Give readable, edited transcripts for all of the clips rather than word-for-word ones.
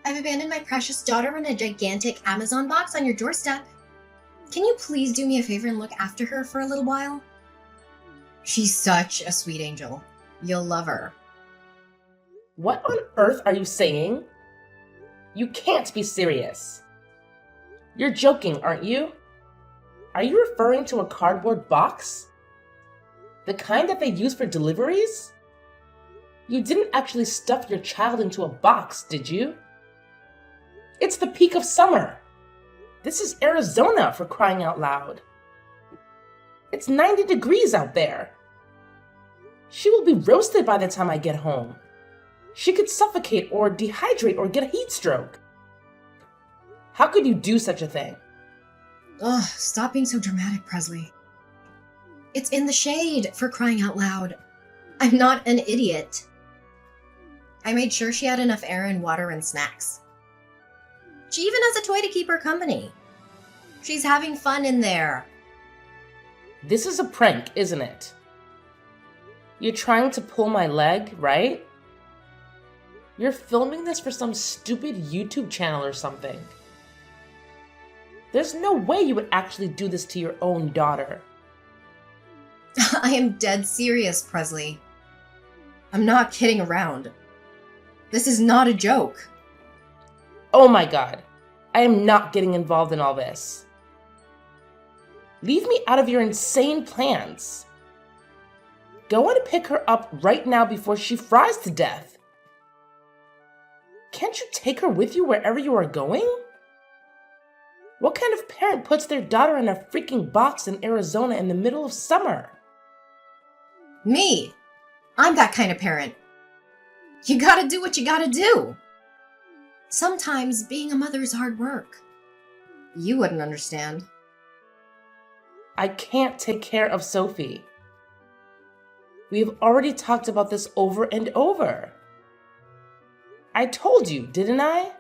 I've abandoned my precious daughter in a gigantic Amazon box on your doorstep. Can you please do me a favor and look after her for a little while? She's such a sweet angel. You'll love her. What on earth are you saying? You can't be serious. You're joking, aren't you? Are you referring to a cardboard box? The kind that they use for deliveries? You didn't actually stuff your child into a box, did you? It's the peak of summer. This is Arizona, for crying out loud. It's 90 degrees out there. She will be roasted by the time I get home. She could suffocate or dehydrate or get a heat stroke. How could you do such a thing? Ugh, stop being so dramatic, Presley. It's in the shade, for crying out loud. I'm not an idiot. I made sure she had enough air and water and snacks. She even has a toy to keep her company. She's having fun in there. This is a prank, isn't it? You're trying to pull my leg, right? You're filming this for some stupid YouTube channel or something. There's no way you would actually do this to your own daughter. I am dead serious, Presley. I'm not kidding around. This is not a joke. Oh my god, I am not getting involved in all this. Leave me out of your insane plans. Go and pick her up right now before she fries to death. Can't you take her with you wherever you are going? What kind of parent puts their daughter in a freaking box in Arizona in the middle of summer? Me. I'm that kind of parent. You gotta do what you gotta do. Sometimes being a mother is hard work. You wouldn't understand. I can't take care of Sophie. We have already talked about this over and over. I told you, didn't I?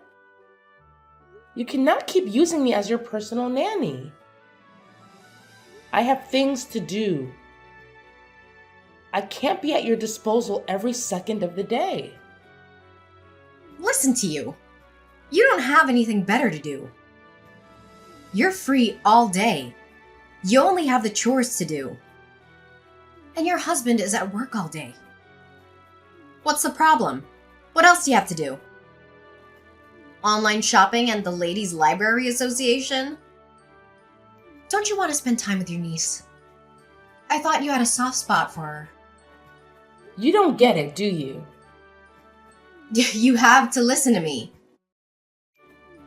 You cannot keep using me as your personal nanny. I have things to do. I can't be at your disposal every second of the day. Listen to you. You don't have anything better to do. You're free all day. You only have the chores to do. And your husband is at work all day. What's the problem? What else do you have to do? Online shopping and the Ladies' Library Association? Don't you want to spend time with your niece? I thought you had a soft spot for her. You don't get it, do you? You have to listen to me.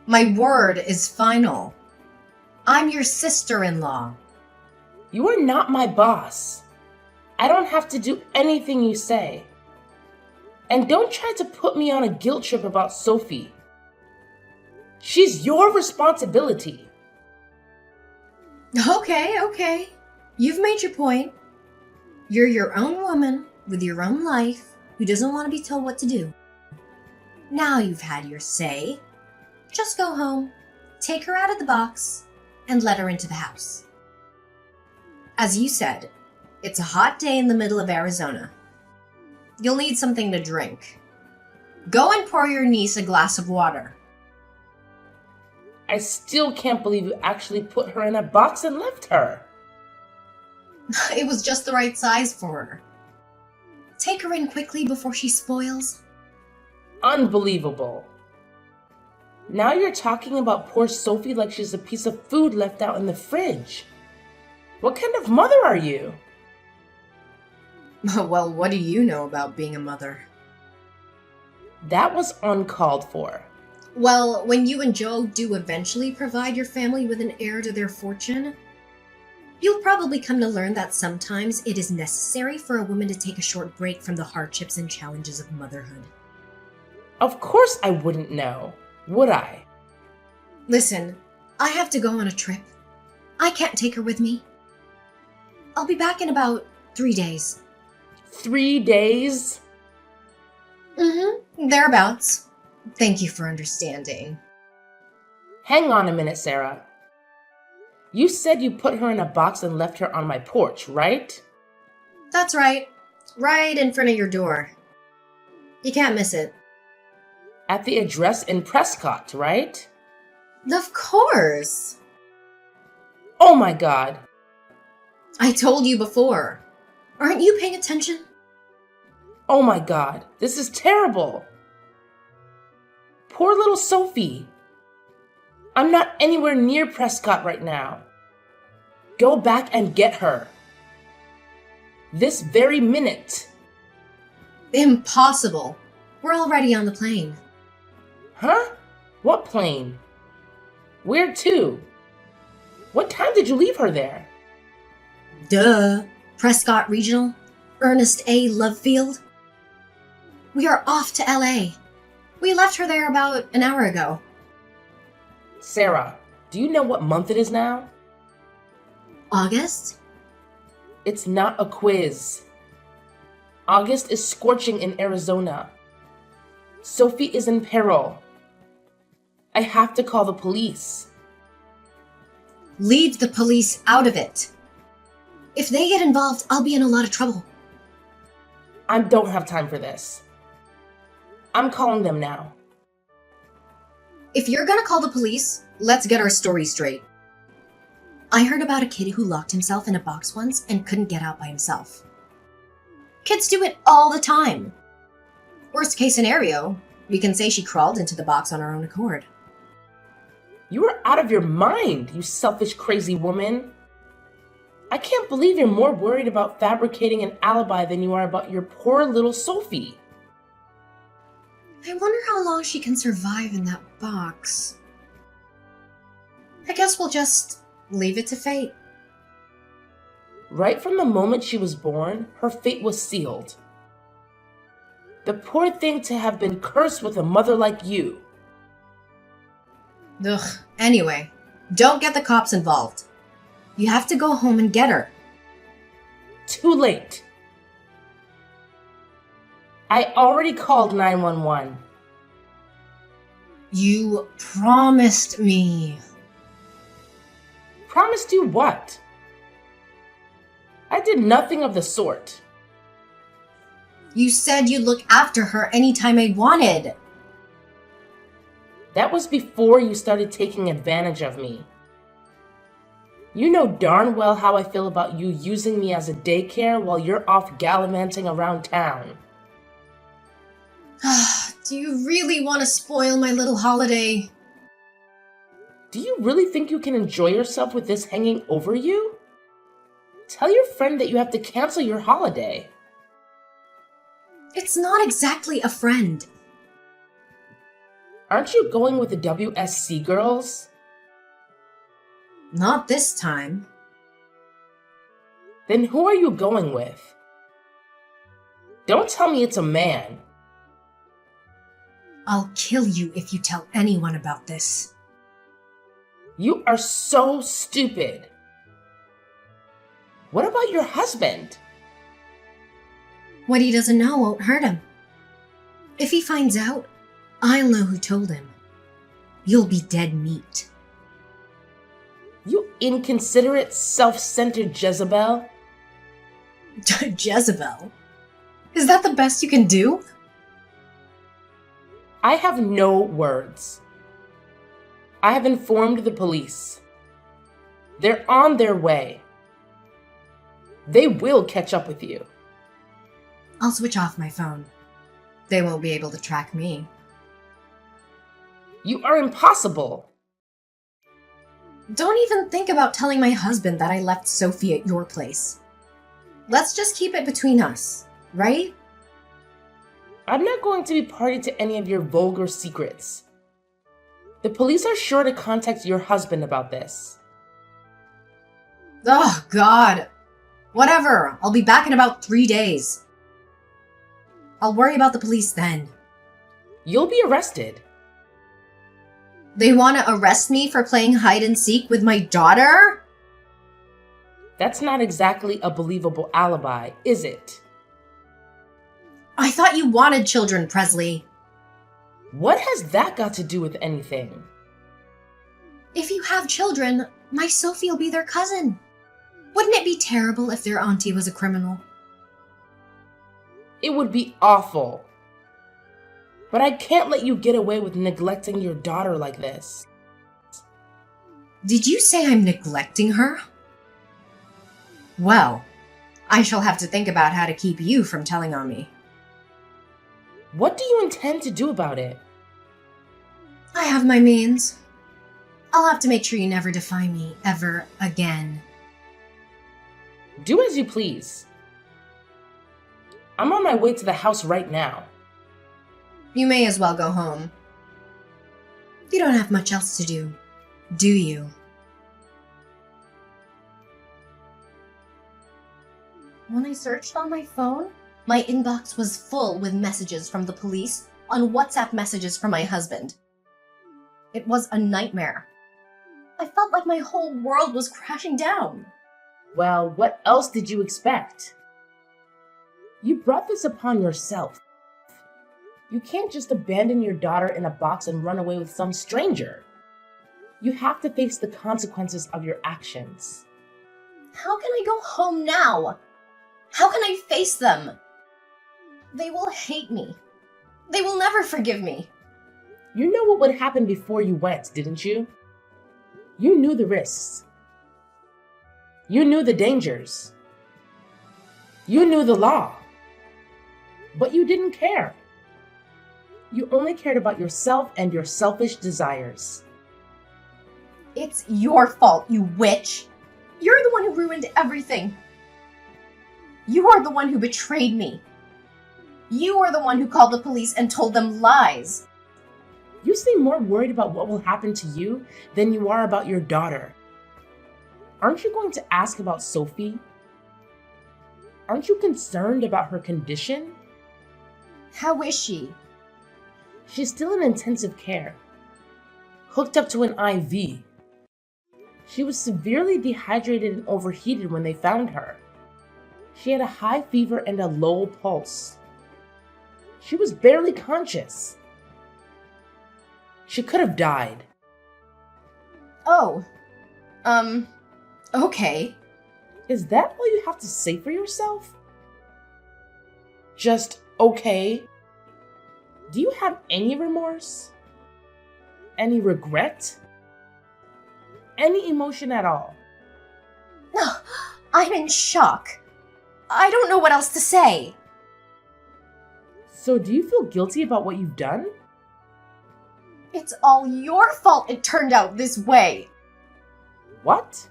My word is final. I'm your sister-in-law. You are not my boss. I don't have to do anything you say. And don't try to put me on a guilt trip about Sophie. She's your responsibility. Okay. You've made your point. You're your own woman with your own life who doesn't want to be told what to do. Now you've had your say. Just go home, take her out of the box, and let her into the house. As you said, it's a hot day in the middle of Arizona. You'll need something to drink. Go and pour your niece a glass of water. I still can't believe you actually put her in a box and left her. It was just the right size for her. Take her in quickly before she spoils. Unbelievable. Now you're talking about poor Sophie like she's a piece of food left out in the fridge. What kind of mother are you? Well, what do you know about being a mother? That was uncalled for. Well, when you and Joe do eventually provide your family with an heir to their fortune, you'll probably come to learn that sometimes it is necessary for a woman to take a short break from the hardships and challenges of motherhood. Of course I wouldn't know, would I? Listen, I have to go on a trip. I can't take her with me. I'll be back in about 3 days. 3 days? Thereabouts. Thank you for understanding. Hang on a minute, Sarah. You said you put her in a box and left her on my porch, right? That's right. Right in front of your door. You can't miss it. At the address in Prescott, right? Of course. Oh my god. I told you before. Aren't you paying attention? Oh my god. This is terrible. Poor little Sophie. I'm not anywhere near Prescott right now. Go back and get her. This very minute. Impossible. We're already on the plane. Huh? What plane? Where to? What time did you leave her there? Duh. Prescott Regional. Ernest A. Lovefield. We are off to LA. We left her there about an hour ago. Sarah, do you know what month it is now? August? It's not a quiz. August is scorching in Arizona. Sophie is in peril. I have to call the police. Leave the police out of it. If they get involved, I'll be in a lot of trouble. I don't have time for this. I'm calling them now. If you're gonna call the police, let's get our story straight. I heard about a kid who locked himself in a box once and couldn't get out by himself. Kids do it all the time. Worst case scenario, we can say she crawled into the box on her own accord. You are out of your mind, you selfish, crazy woman. I can't believe you're more worried about fabricating an alibi than you are about your poor little Sophie. I wonder how long she can survive in that box. I guess we'll just leave it to fate. Right from the moment she was born, her fate was sealed. The poor thing to have been cursed with a mother like you. Ugh, anyway, don't get the cops involved. You have to go home and get her. Too late. I already called 911. You promised me. Promised you what? I did nothing of the sort. You said you'd look after her anytime I wanted. That was before you started taking advantage of me. You know darn well how I feel about you using me as a daycare while you're off gallivanting around town. Do you really want to spoil my little holiday? Do you really think you can enjoy yourself with this hanging over you? Tell your friend that you have to cancel your holiday. It's not exactly a friend. Aren't you going with the WSC girls? Not this time. Then who are you going with? Don't tell me it's a man. I'll kill you if you tell anyone about this. You are so stupid. What about your husband? What he doesn't know won't hurt him. If he finds out, I'll know who told him. You'll be dead meat. You inconsiderate, self-centered Jezebel. Jezebel? Is that the best you can do? I have no words. I have informed the police. They're on their way. They will catch up with you. I'll switch off my phone. They won't be able to track me. You are impossible. Don't even think about telling my husband that I left Sophie at your place. Let's just keep it between us, right? I'm not going to be party to any of your vulgar secrets. The police are sure to contact your husband about this. Oh, God. Whatever. I'll be back in about 3 days. I'll worry about the police then. You'll be arrested. They want to arrest me for playing hide and seek with my daughter? That's not exactly a believable alibi, is it? I thought you wanted children, Presley. What has that got to do with anything? If you have children, my Sophie will be their cousin. Wouldn't it be terrible if their auntie was a criminal? It would be awful. But I can't let you get away with neglecting your daughter like this. Did you say I'm neglecting her? Well, I shall have to think about how to keep you from telling on me. What do you intend to do about it? I have my means. I'll have to make sure you never defy me ever again. Do as you please. I'm on my way to the house right now. You may as well go home. You don't have much else to do you? When I searched on my phone, my inbox was full with messages from the police on WhatsApp messages from my husband. It was a nightmare. I felt like my whole world was crashing down. Well, what else did you expect? You brought this upon yourself. You can't just abandon your daughter in a box and run away with some stranger. You have to face the consequences of your actions. How can I go home now? How can I face them? They will hate me. They will never forgive me. You know what would happen before you went, didn't you? You knew the risks. You knew the dangers. You knew the law. But you didn't care. You only cared about yourself and your selfish desires. It's your fault, you witch. You're the one who ruined everything. You are the one who betrayed me. You are the one who called the police and told them lies. You seem more worried about what will happen to you than you are about your daughter. Aren't you going to ask about Sophie? Aren't you concerned about her condition? How is she? She's still in intensive care, hooked up to an IV. She was severely dehydrated and overheated when they found her. She had a high fever and a low pulse. She was barely conscious. She could have died. Oh, okay. Is that all you have to say for yourself? Just okay? Do you have any remorse? Any regret? Any emotion at all? No, I'm in shock. I don't know what else to say. So do you feel guilty about what you've done? It's all your fault it turned out this way. What?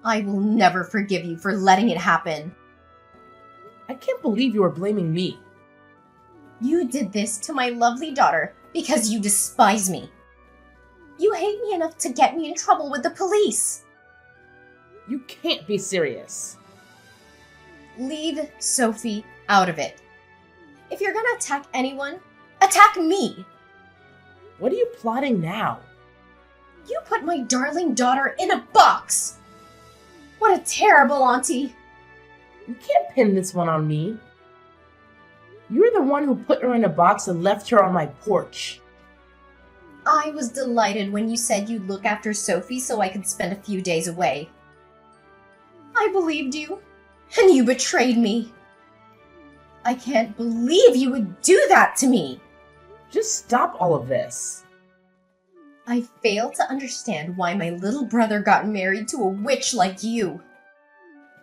I will never forgive you for letting it happen. I can't believe you are blaming me. You did this to my lovely daughter because you despise me. You hate me enough to get me in trouble with the police. You can't be serious. Leave Sophie out of it. If you're gonna attack anyone, attack me. What are you plotting now? You put my darling daughter in a box. What a terrible auntie. You can't pin this one on me. You're the one who put her in a box and left her on my porch. I was delighted when you said you'd look after Sophie so I could spend a few days away. I believed you, and you betrayed me. I can't believe you would do that to me. Just stop all of this. I fail to understand why my little brother got married to a witch like you.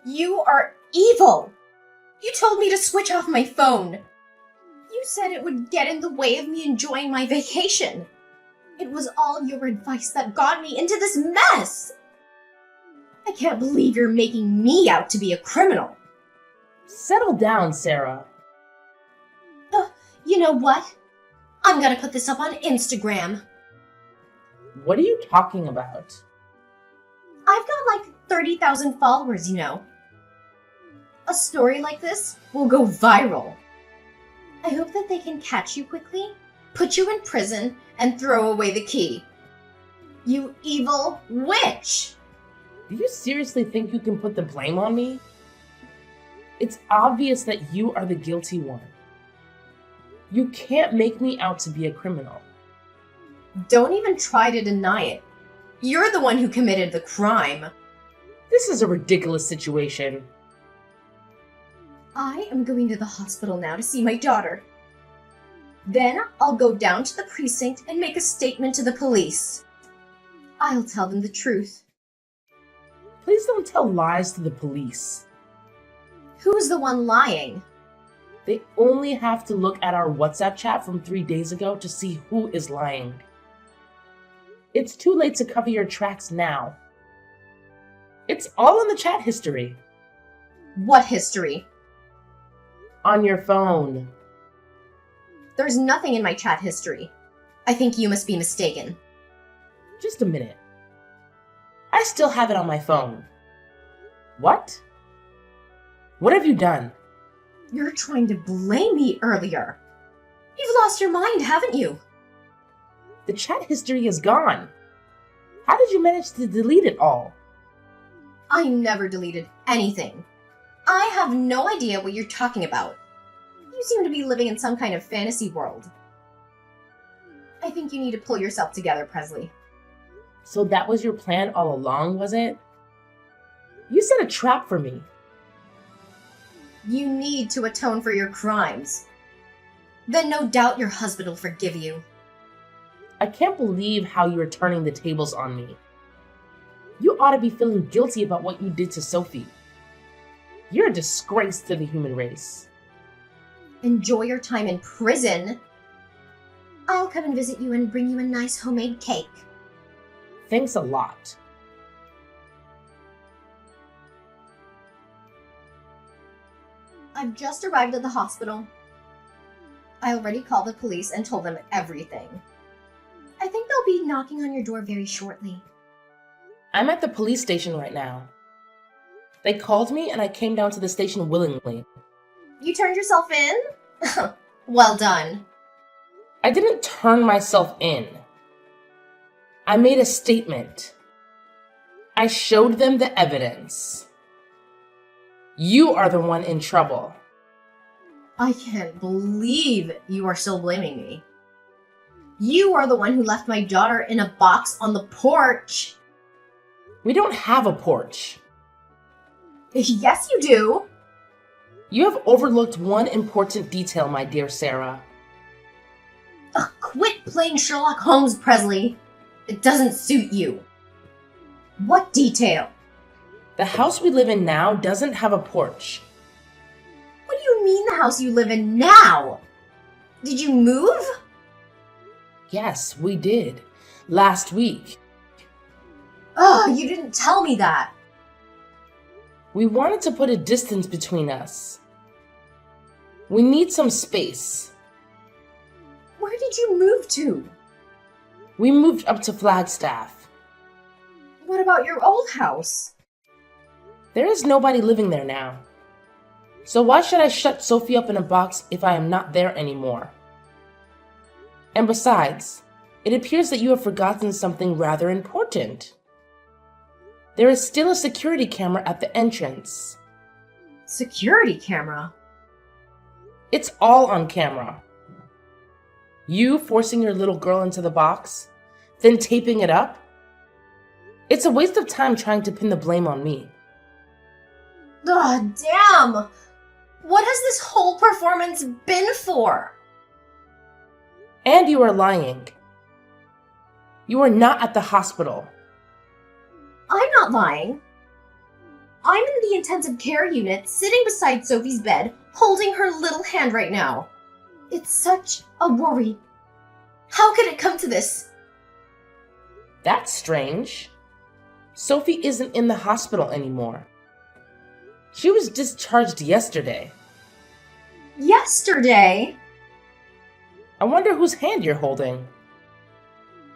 You are evil. You told me to switch off my phone. You said it would get in the way of me enjoying my vacation. It was all your advice that got me into this mess. I can't believe you're making me out to be a criminal. Settle down, Sarah. You know what? I'm gonna put this up on Instagram. What are you talking about? I've got like 30,000 followers, you know. A story like this will go viral. I hope that they can catch you quickly, put you in prison, and throw away the key. You evil witch! Do you seriously think you can put the blame on me? It's obvious that you are the guilty one. You can't make me out to be a criminal. Don't even try to deny it. You're the one who committed the crime. This is a ridiculous situation. I am going to the hospital now to see my daughter. Then I'll go down to the precinct and make a statement to the police. I'll tell them the truth. Please don't tell lies to the police. Who's the one lying? They only have to look at our WhatsApp chat from 3 days ago to see who is lying. It's too late to cover your tracks now. It's all in the chat history. What history? On your phone. There's nothing in my chat history. I think you must be mistaken. Just a minute. I still have it on my phone. What? What have you done? You're trying to blame me earlier. You've lost your mind, haven't you? The chat history is gone. How did you manage to delete it all? I never deleted anything. I have no idea what you're talking about. You seem to be living in some kind of fantasy world. I think you need to pull yourself together, Presley. So that was your plan all along, was it? You set a trap for me. You need to atone for your crimes. Then no doubt your husband will forgive you. I can't believe how you are turning the tables on me. You ought to be feeling guilty about what you did to Sophie. You're a disgrace to the human race. Enjoy your time in prison. I'll come and visit you and bring you a nice homemade cake. Thanks a lot. I've just arrived at the hospital. I already called the police and told them everything. I think they'll be knocking on your door very shortly. I'm at the police station right now. They called me and I came down to the station willingly. You turned yourself in? Well done. I didn't turn myself in. I made a statement. I showed them the evidence. You are the one in trouble. I can't believe you are still blaming me. You are the one who left my daughter in a box on the porch. We don't have a porch. Yes, you do. You have overlooked one important detail, my dear Sarah. Quit playing Sherlock Holmes, Presley. It doesn't suit you. What detail? The house we live in now doesn't have a porch. What do you mean the house you live in now? Did you move? Yes, we did. Last week. You didn't tell me that. We wanted to put a distance between us. We need some space. Where did you move to? We moved up to Flagstaff. What about your old house? There is nobody living there now. So why should I shut Sophie up in a box if I am not there anymore? And besides, it appears that you have forgotten something rather important. There is still a security camera at the entrance. Security camera? It's all on camera. You forcing your little girl into the box, then taping it up? It's a waste of time trying to pin the blame on me. Ugh, damn! What has this whole performance been for? And you are lying. You are not at the hospital. I'm not lying. I'm in the intensive care unit, sitting beside Sophie's bed, holding her little hand right now. It's such a worry. How could it come to this? That's strange. Sophie isn't in the hospital anymore. She was discharged yesterday. Yesterday? I wonder whose hand you're holding.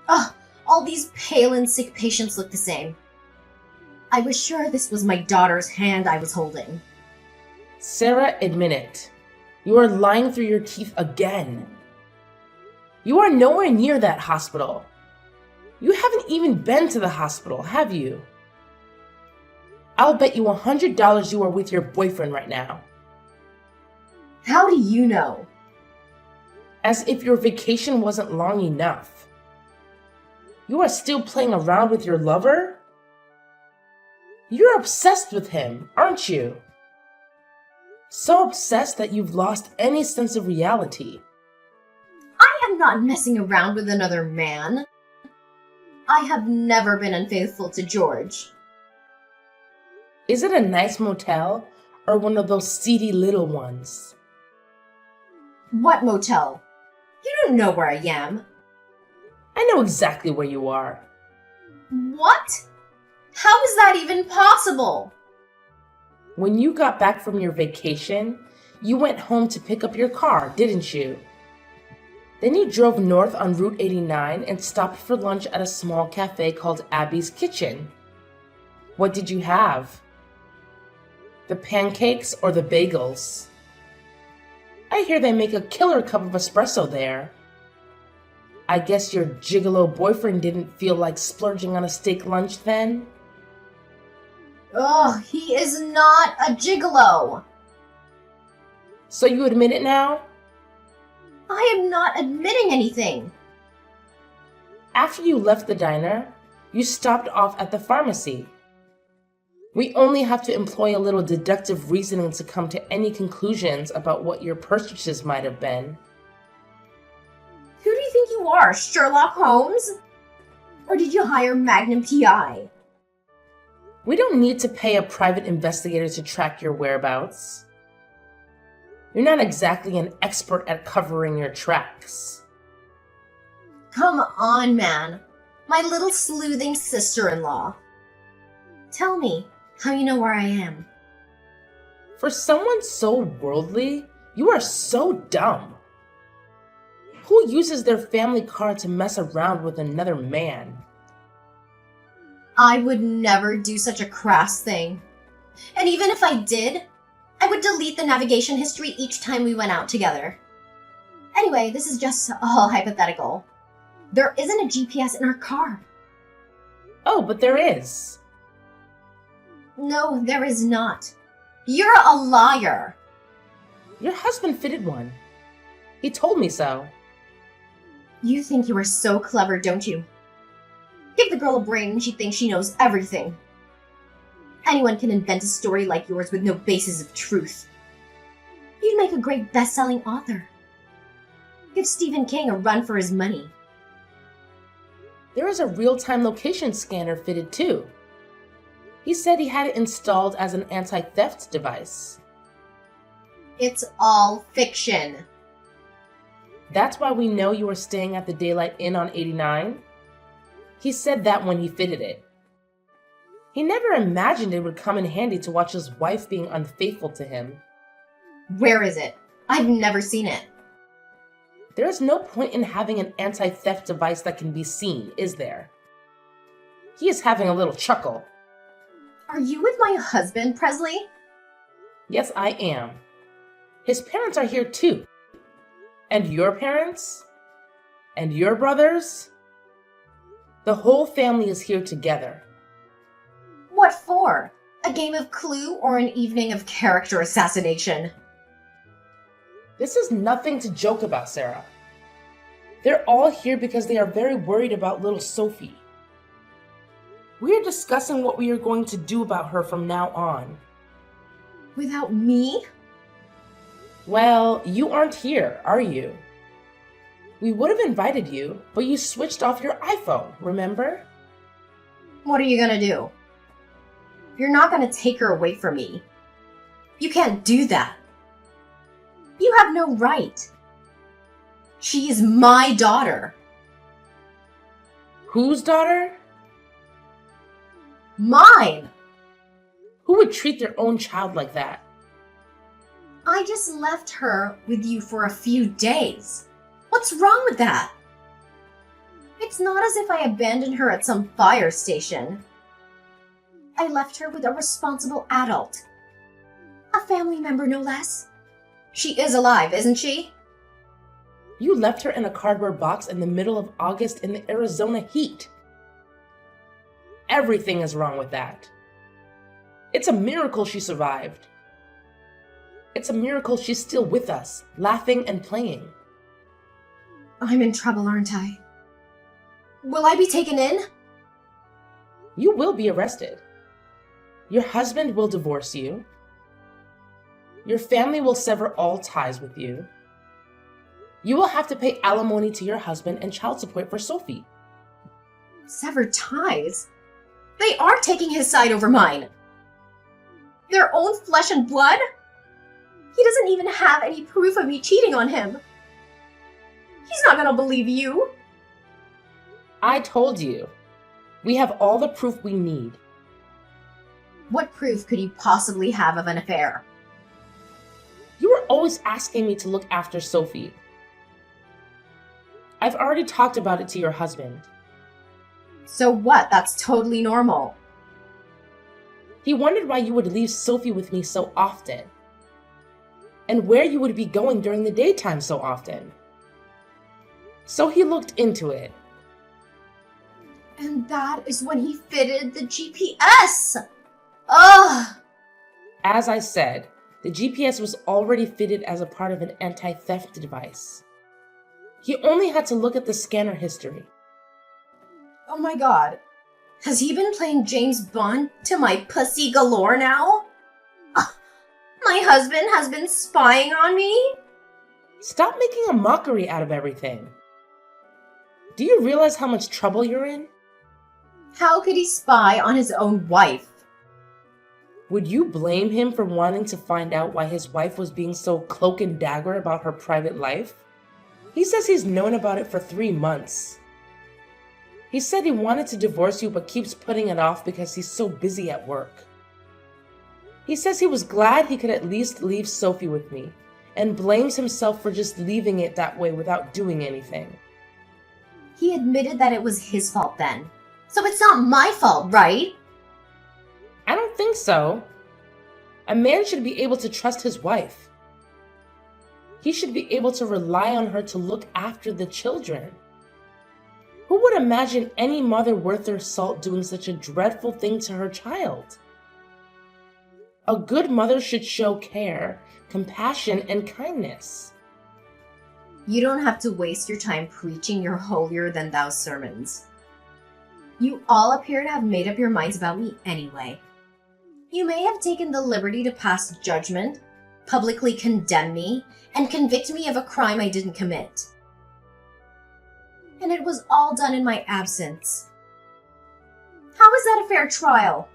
Ugh, all these pale and sick patients look the same. I was sure this was my daughter's hand I was holding. Sarah, admit it. You are lying through your teeth again. You are nowhere near that hospital. You haven't even been to the hospital, have you? I'll bet you $100 you are with your boyfriend right now. How do you know? As if your vacation wasn't long enough. You are still playing around with your lover? You're obsessed with him, aren't you? So obsessed that you've lost any sense of reality. not messing around with another man. I have never been unfaithful to George. Is it a nice motel or one of those seedy little ones? What motel? You don't know where I am. I know exactly where you are. What? How is that even possible? When you got back from your vacation, you went home to pick up your car, didn't you? Then you drove north on Route 89 and stopped for lunch at a small cafe called Abby's Kitchen. What did you have? The pancakes or the bagels? I hear they make a killer cup of espresso there. I guess your gigolo boyfriend didn't feel like splurging on a steak lunch then? Ugh, he is not a gigolo. So you admit it now? I am not admitting anything. After you left the diner, you stopped off at the pharmacy. We only have to employ a little deductive reasoning to come to any conclusions about what your purchases might have been. Who do you think you are, Sherlock Holmes? Or did you hire Magnum PI? We don't need to pay a private investigator to track your whereabouts. You're not exactly an expert at covering your tracks. Come on, man. My little sleuthing sister-in-law. Tell me how you know where I am. For someone so worldly, you are so dumb. Who uses their family car to mess around with another man? I would never do such a crass thing. And even if I did, I would delete the navigation history each time we went out together. Anyway, this is just all hypothetical. There isn't a GPS in our car. Oh, but there is. No, there is not. You're a liar. Your husband fitted one. He told me so. You think you are so clever, don't you? Give the girl a brain and she thinks she knows everything. Anyone can invent a story like yours with no basis of truth. You'd make a great best-selling author. Give Stephen King a run for his money. There is a real-time location scanner fitted too. He said he had it installed as an anti-theft device. It's all fiction. That's why we know you were staying at the Daylight Inn on 89? He said that when he fitted it. He never imagined it would come in handy to watch his wife being unfaithful to him. Where is it? I've never seen it. There is no point in having an anti-theft device that can be seen, is there? He is having a little chuckle. Are you with my husband, Presley? Yes, I am. His parents are here too. And your parents? And your brothers? The whole family is here together. What for? A game of Clue or an evening of character assassination? This is nothing to joke about, Sarah. They're all here because they are very worried about little Sophie. We are discussing what we are going to do about her from now on. Without me? Well, you aren't here, are you? We would have invited you, but you switched off your iPhone, remember? What are you gonna do? You're not gonna take her away from me. You can't do that. You have no right. She is my daughter. Whose daughter? Mine! Who would treat their own child like that? I just left her with you for a few days. What's wrong with that? It's not as if I abandoned her at some fire station. I left her with a responsible adult. A family member, no less. She is alive, isn't she? You left her in a cardboard box in the middle of August in the Arizona heat. Everything is wrong with that. It's a miracle she survived. It's a miracle she's still with us, laughing and playing. I'm in trouble, aren't I? Will I be taken in? You will be arrested. Your husband will divorce you. Your family will sever all ties with you. You will have to pay alimony to your husband and child support for Sophie. Severed ties? They are taking his side over mine. Their own flesh and blood? He doesn't even have any proof of me cheating on him. He's not gonna believe you. I told you. We have all the proof we need. What proof could you possibly have of an affair? You were always asking me to look after Sophie. I've already talked about it to your husband. So what? That's totally normal. He wondered why you would leave Sophie with me so often, and where you would be going during the daytime so often. So he looked into it. And that is when he fitted the GPS! Ugh! As I said, the GPS was already fitted as a part of an anti-theft device. He only had to look at the scanner history. Oh my god. Has he been playing James Bond to my pussy galore now? My husband has been spying on me? Stop making a mockery out of everything. Do you realize how much trouble you're in? How could he spy on his own wife? Would you blame him for wanting to find out why his wife was being so cloak and dagger about her private life? He says he's known about it for 3 months. He said he wanted to divorce you but keeps putting it off because he's so busy at work. He says he was glad he could at least leave Sophie with me, and blames himself for just leaving it that way without doing anything. He admitted that it was his fault then. So it's not my fault, right? I don't think so. A man should be able to trust his wife. He should be able to rely on her to look after the children. Who would imagine any mother worth their salt doing such a dreadful thing to her child? A good mother should show care, compassion, and kindness. You don't have to waste your time preaching your holier-than-thou sermons. You all appear to have made up your minds about me anyway. You may have taken the liberty to pass judgment, publicly condemn me, and convict me of a crime I didn't commit. And it was all done in my absence. How is that a fair trial?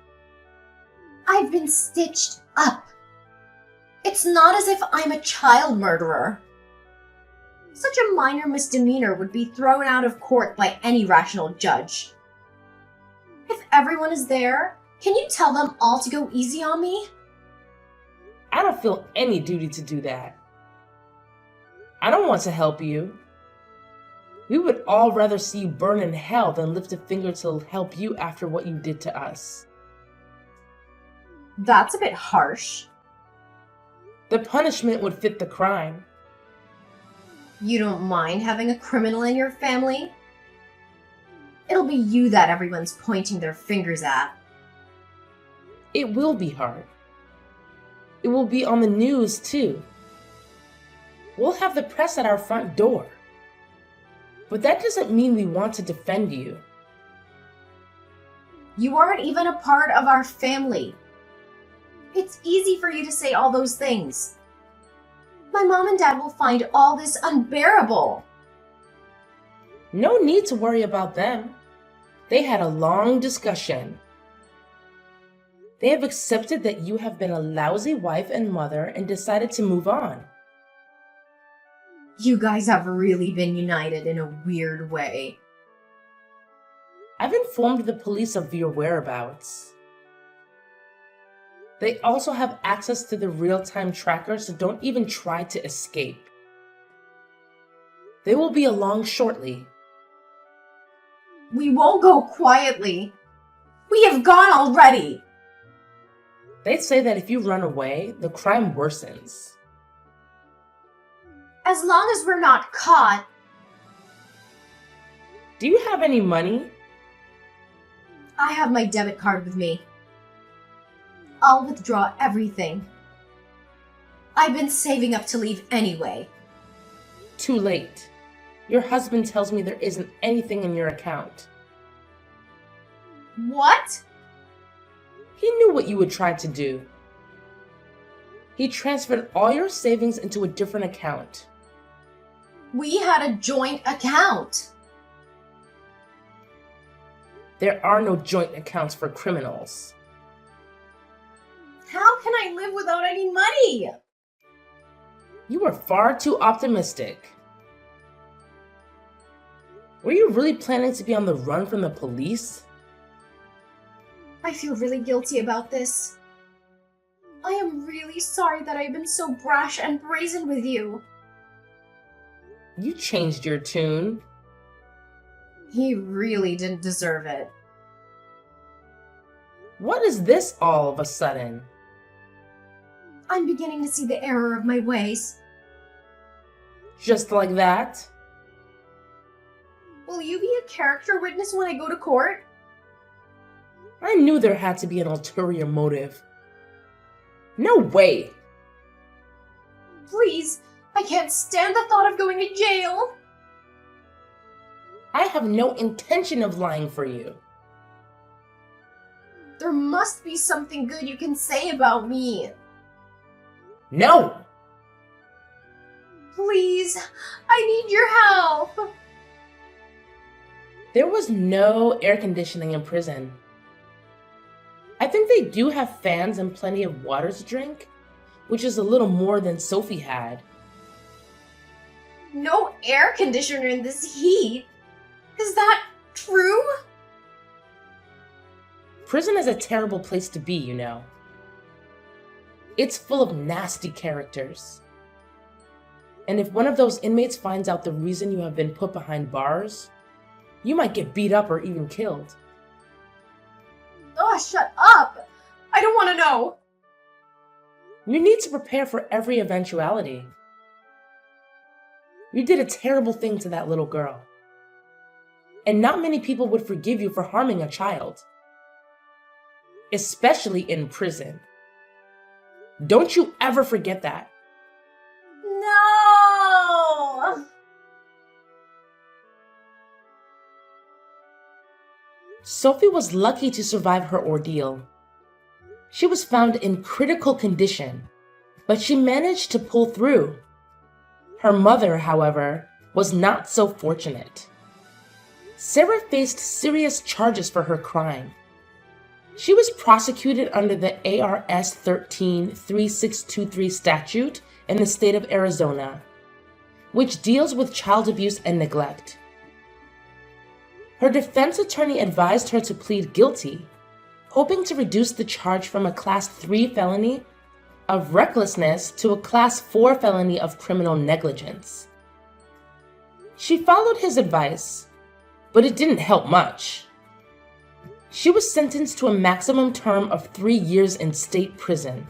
I've been stitched up. It's not as if I'm a child murderer. Such a minor misdemeanor would be thrown out of court by any rational judge. If everyone is there, can you tell them all to go easy on me? I don't feel any duty to do that. I don't want to help you. We would all rather see you burn in hell than lift a finger to help you after what you did to us. That's a bit harsh. The punishment would fit the crime. You don't mind having a criminal in your family? It'll be you that everyone's pointing their fingers at. It will be hard. It will be on the news, too. We'll have the press at our front door. But that doesn't mean we want to defend you. You aren't even a part of our family. It's easy for you to say all those things. My mom and dad will find all this unbearable. No need to worry about them. They had a long discussion. They have accepted that you have been a lousy wife and mother and decided to move on. You guys have really been united in a weird way. I've informed the police of your whereabouts. They also have access to the real-time tracker, so don't even try to escape. They will be along shortly. We won't go quietly. We have gone already. They say that if you run away, the crime worsens. As long as we're not caught. Do you have any money? I have my debit card with me. I'll withdraw everything. I've been saving up to leave anyway. Too late. Your husband tells me there isn't anything in your account. What? He knew what you would try to do. He transferred all your savings into a different account. We had a joint account. There are no joint accounts for criminals. How can I live without any money? You were far too optimistic. Were you really planning to be on the run from the police? I feel really guilty about this. I am really sorry that I've been so brash and brazen with you. You changed your tune. He really didn't deserve it. What is this all of a sudden? I'm beginning to see the error of my ways. Just like that? Will you be a character witness when I go to court? I knew there had to be an ulterior motive. No way! Please, I can't stand the thought of going to jail. I have no intention of lying for you. There must be something good you can say about me. No! Please, I need your help. There was no air conditioning in prison. I think they do have fans and plenty of water to drink, which is a little more than Sophie had. No air conditioner in this heat. Is that true? Prison is a terrible place to be, you know. It's full of nasty characters. And if one of those inmates finds out the reason you have been put behind bars, you might get beat up or even killed. Oh, shut up! I don't want to know. You need to prepare for every eventuality. You did a terrible thing to that little girl. And not many people would forgive you for harming a child. Especially in prison. Don't you ever forget that. No! Sophie was lucky to survive her ordeal. She was found in critical condition, but she managed to pull through. Her mother, however, was not so fortunate. Sarah faced serious charges for her crime. She was prosecuted under the ARS 13-3623 statute in the state of Arizona, which deals with child abuse and neglect. Her defense attorney advised her to plead guilty, hoping to reduce the charge from a Class 3 felony of recklessness to a Class 4 felony of criminal negligence. She followed his advice, but it didn't help much. She was sentenced to a maximum term of 3 years in state prison.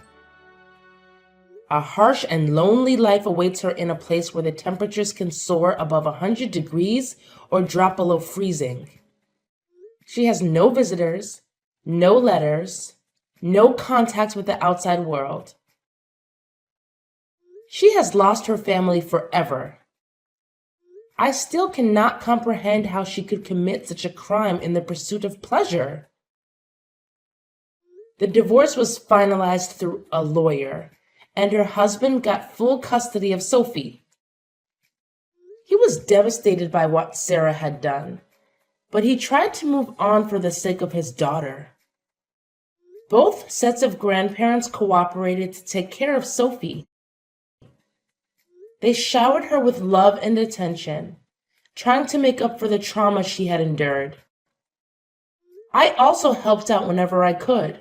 A harsh and lonely life awaits her in a place where the temperatures can soar above 100 degrees or drop below freezing. She has no visitors, no letters, no contact with the outside world. She has lost her family forever. I still cannot comprehend how she could commit such a crime in the pursuit of pleasure. The divorce was finalized through a lawyer, and her husband got full custody of Sophie. He was devastated by what Sarah had done, but he tried to move on for the sake of his daughter. Both sets of grandparents cooperated to take care of Sophie. They showered her with love and attention, trying to make up for the trauma she had endured. I also helped out whenever I could.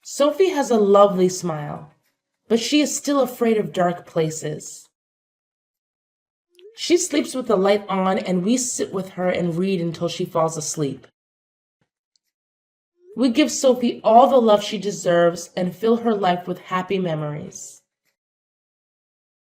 Sophie has a lovely smile, but she is still afraid of dark places. She sleeps with the light on, and we sit with her and read until she falls asleep. We give Sophie all the love she deserves and fill her life with happy memories.